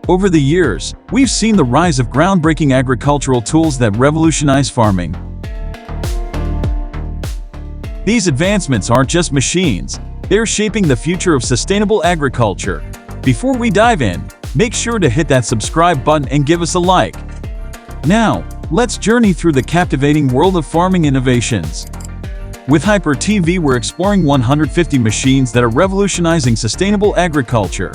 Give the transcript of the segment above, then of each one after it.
Over the years, we've seen the rise of groundbreaking agricultural tools that revolutionize farming. These advancements aren't just machines, they're shaping the future of sustainable agriculture. Before we dive in, make sure to hit that subscribe button and give us a like. Now, let's journey through the captivating world of farming innovations. With Hyper TV, we're exploring 150 machines that are revolutionizing sustainable agriculture.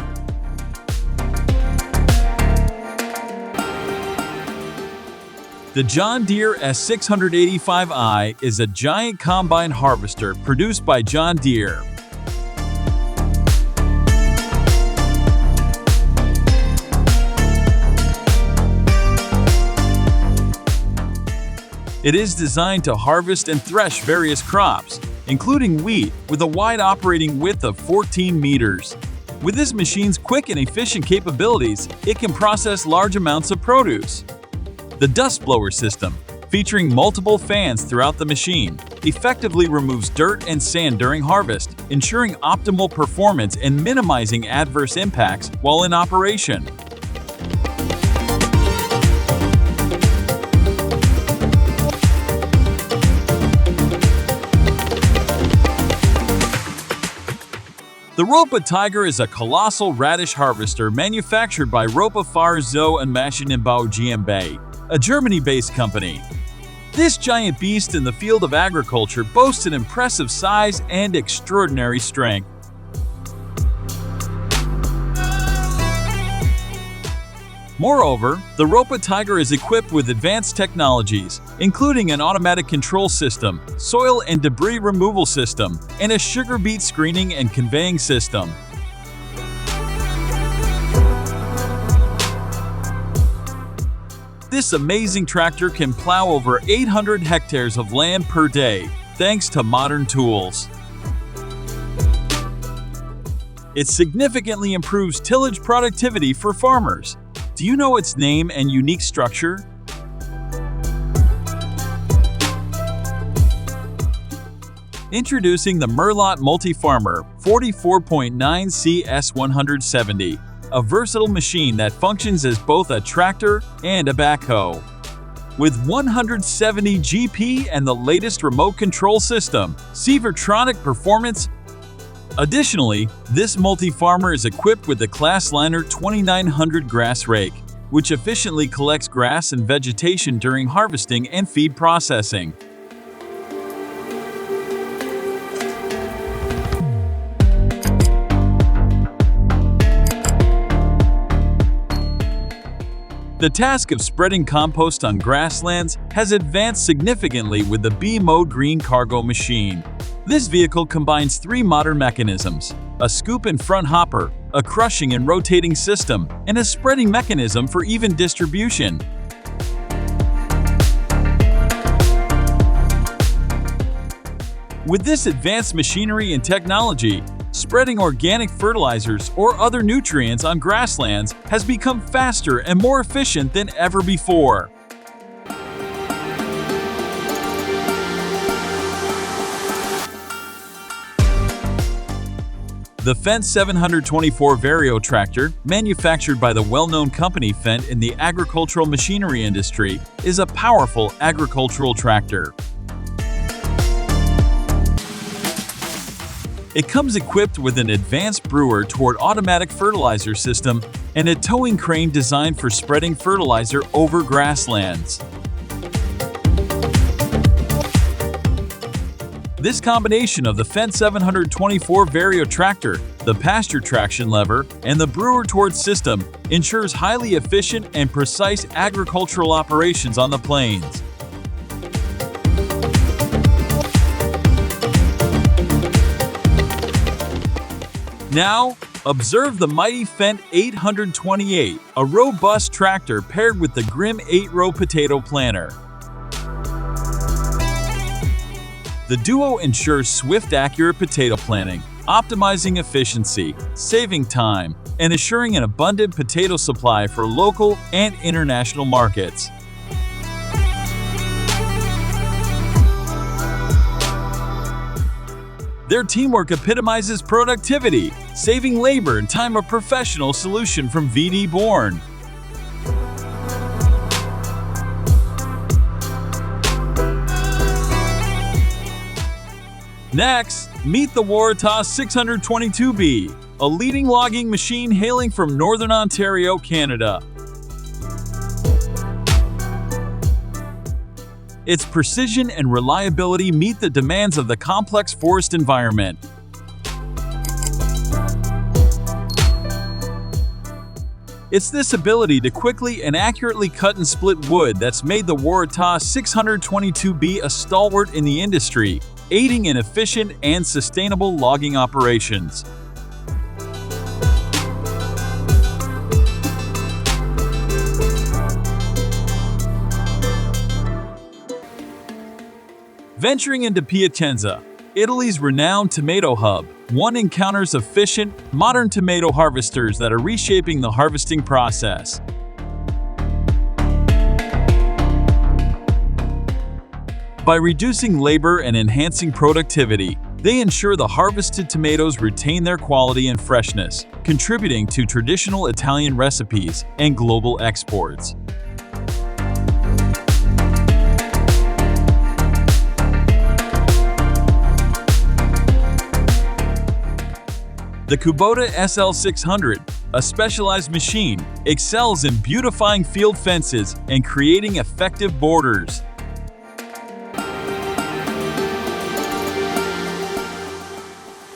The John Deere S685i is a giant combine harvester produced by John Deere. It is designed to harvest and thresh various crops, including wheat, with a wide operating width of 14 meters. With this machine's quick and efficient capabilities, it can process large amounts of produce. The dust blower system, featuring multiple fans throughout the machine, effectively removes dirt and sand during harvest, ensuring optimal performance and minimizing adverse impacts while in operation. The Ropa Tiger is a colossal radish harvester manufactured by Ropa Farm Zoo and Maschinenbau GmbH, a Germany-based company. This giant beast in the field of agriculture boasts an impressive size and extraordinary strength. Moreover, the Ropa Tiger is equipped with advanced technologies, including an automatic control system, soil and debris removal system, and a sugar beet screening and conveying system. This amazing tractor can plow over 800 hectares of land per day, thanks to modern tools. It significantly improves tillage productivity for farmers. Do you know its name and unique structure? Introducing the Merlot Multi-Farmer 44.9CS170, a versatile machine that functions as both a tractor and a backhoe. With 170 GP and the latest remote control system, Severtronic performance. Additionally, this multi-farmer is equipped with the Classliner 2900 grass rake, which efficiently collects grass and vegetation during harvesting and feed processing. The task of spreading compost on grasslands has advanced significantly with the B-Mode Green Cargo machine. This vehicle combines three modern mechanisms: a scoop and front hopper, a crushing and rotating system, and a spreading mechanism for even distribution. With this advanced machinery and technology, spreading organic fertilizers or other nutrients on grasslands has become faster and more efficient than ever before. The Fendt 724 Vario tractor, manufactured by the well-known company Fendt in the agricultural machinery industry, is a powerful agricultural tractor. It comes equipped with an advanced brewer toward automatic fertilizer system and a towing crane designed for spreading fertilizer over grasslands. This combination of the Fendt 724 Vario tractor, the pasture traction lever, and the brewer toward system ensures highly efficient and precise agricultural operations on the plains. Now, observe the mighty Fendt 828, a robust tractor paired with the Grimm 8-row potato planter. The duo ensures swift, accurate potato planting, optimizing efficiency, saving time, and assuring an abundant potato supply for local and international markets. Their teamwork epitomizes productivity, saving labor and time, a professional solution from VD Born. Next, meet the Waratah 622B, a leading logging machine hailing from Northern Ontario, Canada. Its precision and reliability meet the demands of the complex forest environment. It's this ability to quickly and accurately cut and split wood that's made the Waratah 622B a stalwart in the industry, aiding in efficient and sustainable logging operations. Venturing into Piacenza, Italy's renowned tomato hub, one encounters efficient, modern tomato harvesters that are reshaping the harvesting process. By reducing labor and enhancing productivity, they ensure the harvested tomatoes retain their quality and freshness, contributing to traditional Italian recipes and global exports. The Kubota SL600, a specialized machine, excels in beautifying field fences and creating effective borders.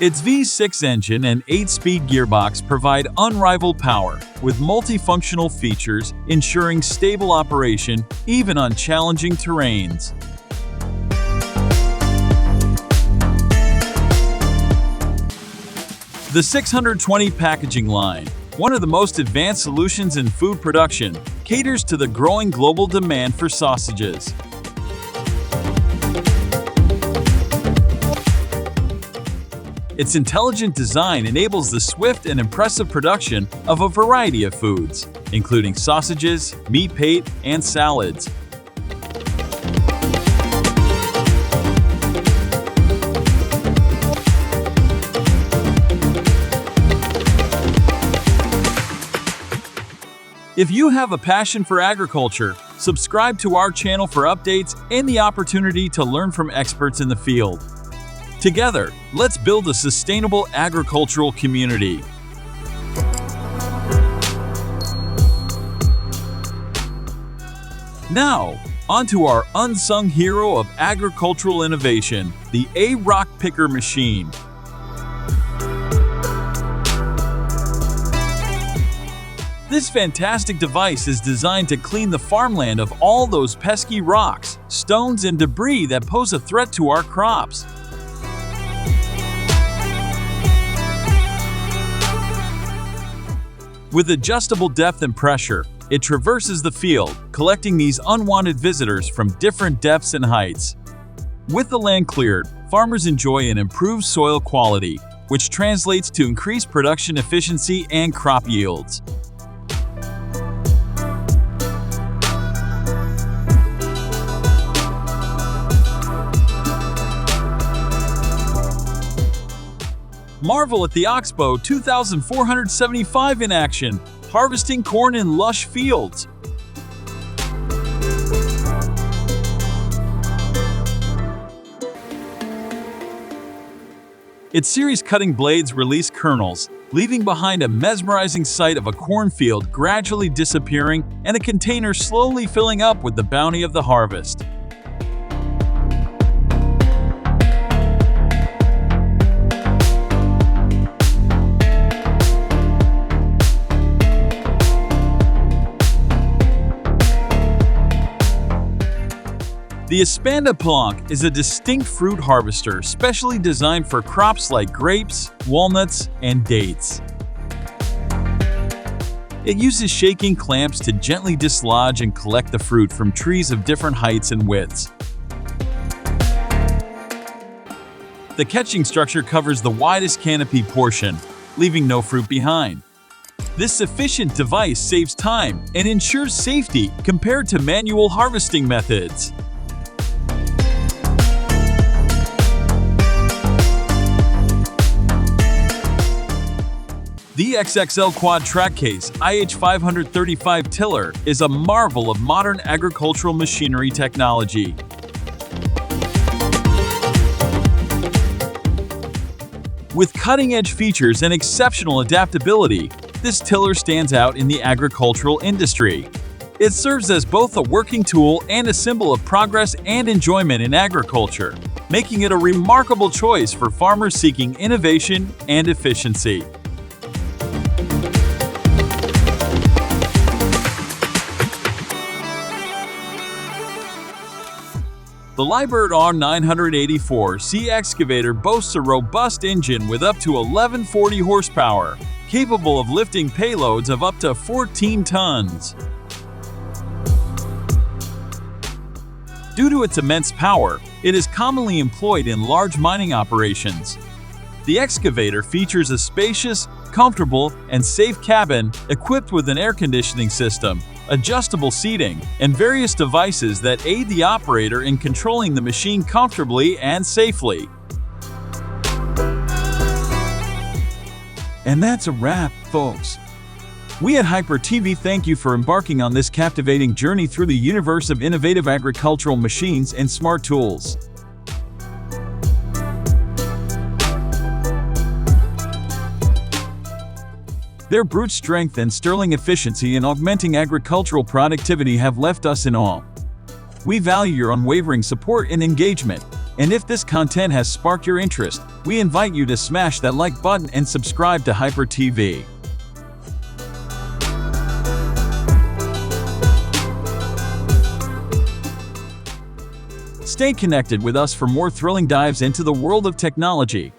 Its V6 engine and 8-speed gearbox provide unrivaled power, with multifunctional features ensuring stable operation even on challenging terrains. The 620 packaging line, one of the most advanced solutions in food production, caters to the growing global demand for sausages. Its intelligent design enables the swift and impressive production of a variety of foods, including sausages, meat pate, and salads. If you have a passion for agriculture, subscribe to our channel for updates and the opportunity to learn from experts in the field. Together, let's build a sustainable agricultural community. Now, onto our unsung hero of agricultural innovation, the A-Rock Picker machine. This fantastic device is designed to clean the farmland of all those pesky rocks, stones, and debris that pose a threat to our crops. With adjustable depth and pressure, it traverses the field, collecting these unwanted visitors from different depths and heights. With the land cleared, farmers enjoy an improved soil quality, which translates to increased production efficiency and crop yields. Marvel at the Oxbow 2475 in action, harvesting corn in lush fields. Its series cutting blades release kernels, leaving behind a mesmerizing sight of a cornfield gradually disappearing and a container slowly filling up with the bounty of the harvest. The Espanda Planck is a distinct fruit harvester specially designed for crops like grapes, walnuts, and dates. It uses shaking clamps to gently dislodge and collect the fruit from trees of different heights and widths. The catching structure covers the widest canopy portion, leaving no fruit behind. This efficient device saves time and ensures safety compared to manual harvesting methods. The XXL Quad Track Case IH535 tiller is a marvel of modern agricultural machinery technology. With cutting-edge features and exceptional adaptability, this tiller stands out in the agricultural industry. It serves as both a working tool and a symbol of progress and enjoyment in agriculture, making it a remarkable choice for farmers seeking innovation and efficiency. The Liebherr R984C excavator boasts a robust engine with up to 1140 horsepower, capable of lifting payloads of up to 14 tons. Due to its immense power, it is commonly employed in large mining operations. The excavator features a spacious, comfortable, and safe cabin equipped with an air conditioning system, adjustable seating, and various devices that aid the operator in controlling the machine comfortably and safely. And that's a wrap, folks. We at Hyper TV thank you for embarking on this captivating journey through the universe of innovative agricultural machines and smart tools. Their brute strength and sterling efficiency in augmenting agricultural productivity have left us in awe. We value your unwavering support and engagement, and if this content has sparked your interest, we invite you to smash that like button and subscribe to Hyper TV. Stay connected with us for more thrilling dives into the world of technology.